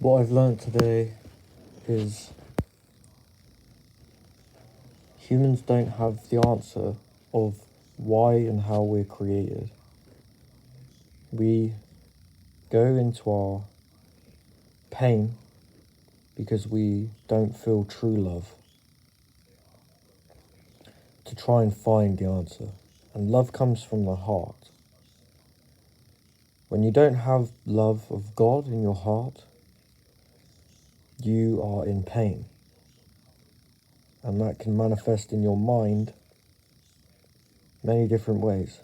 What I've learnt today is humans don't have the answer of why and how we're created. We go into our pain because we don't feel true love to try and find the answer. And love comes from the heart. When you don't have love of God in your heart, you are in pain. And that can manifest in your mind many different ways.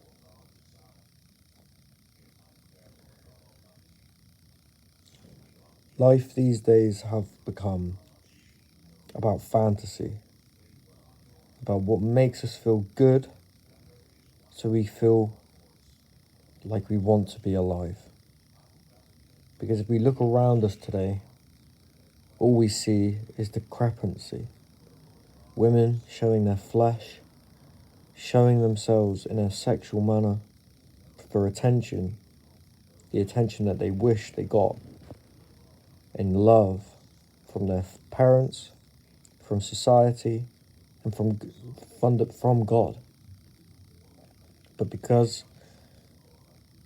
Life these days have become about fantasy, about what makes us feel good so we feel like we want to be alive. Because if we look around us today, all we see is discrepancy. Women showing their flesh, showing themselves in a sexual manner for attention, the attention that they wish they got in love from their parents, from society, and from God. But because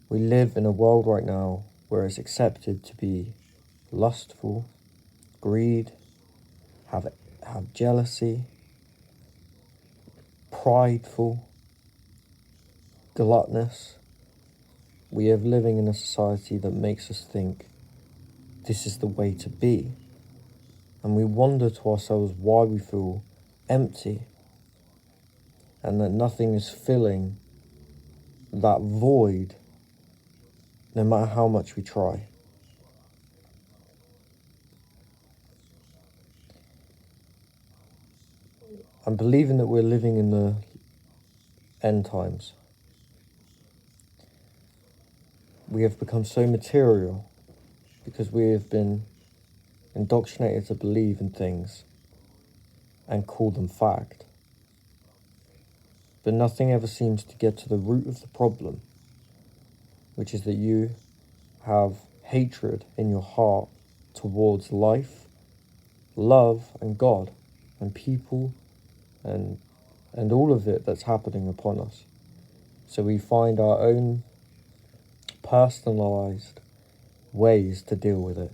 we live in a world right now where it's accepted to be lustful, greed, have jealousy, prideful, gluttonous, we are living in a society that makes us think this is the way to be. And we wonder to ourselves why we feel empty and that nothing is filling that void no matter how much we try. I'm believing that we're living in the end times. We have become so material because we have been indoctrinated to believe in things and call them fact. But nothing ever seems to get to the root of the problem, which is that you have hatred in your heart towards life, love, and God, and people, and all of it that's happening upon us. So we find our own personalized ways to deal with it.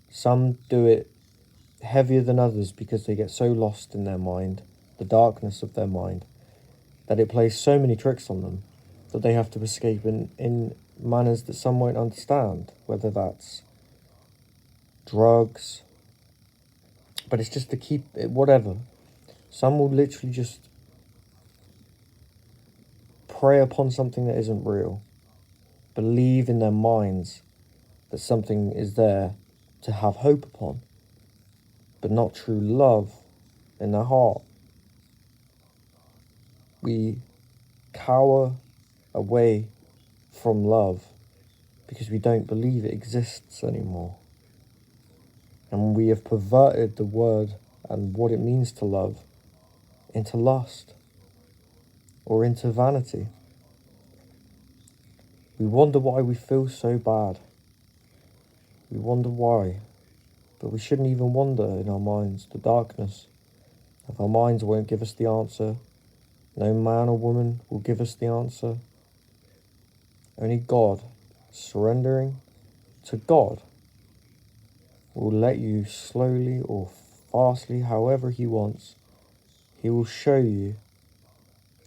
Some do it heavier than others because they get so lost in their mind, the darkness of their mind, that it plays so many tricks on them that they have to escape in manners that some won't understand, whether that's drugs, but it's just to keep it, whatever. Some will literally just prey upon something that isn't real, believe in their minds that something is there to have hope upon, but not true love in their heart. We cower away from love because we don't believe it exists anymore. And we have perverted the word and what it means to love into lust or into vanity. We wonder why we feel so bad. We wonder why, but we shouldn't even wonder in our minds. The darkness of our minds won't give us the answer. No man or woman will give us the answer. Only God, surrendering to God, will let you slowly or fastly, however he wants. He will show you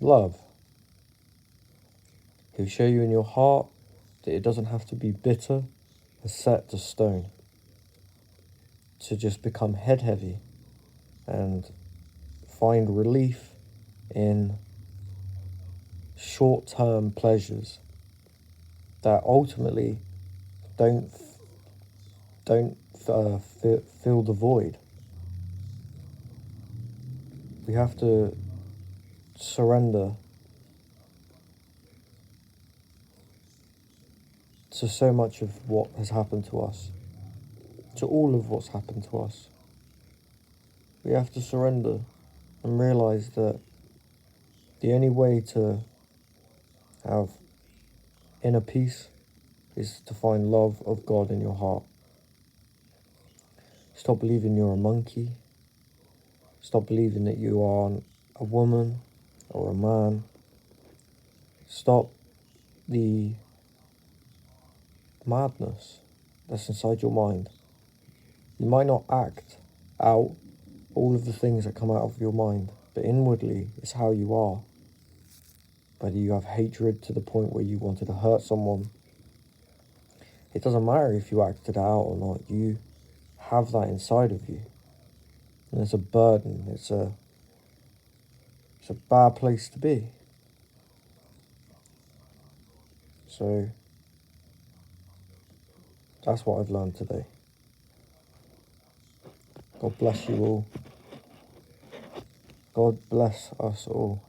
love. He'll show you in your heart that it doesn't have to be bitter and set to stone, to just become head heavy and find relief in short-term pleasures that ultimately don't fill the void. We have to surrender to so much of what has happened to us, to all of what's happened to us. We have to surrender and realize that the only way to have inner peace is to find love of God in your heart. Stop believing you're a monkey. Stop believing that you are a woman or a man. Stop the madness that's inside your mind. You might not act out all of the things that come out of your mind, but inwardly it's how you are. Whether you have hatred to the point where you wanted to hurt someone, it doesn't matter if you acted out or not. You have that inside of you. And it's a burden. It's a bad place to be. So that's what I've learned today. God bless you all. God bless us all.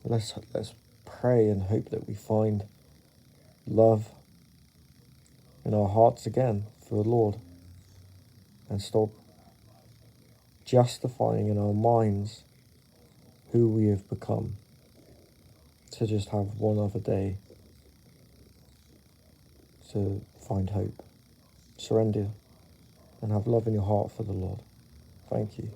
Let's pray and hope that we find love in our hearts again for the Lord, and stop justifying in our minds who we have become to just have one other day to find hope. Surrender and have love in your heart for the Lord. Thank you.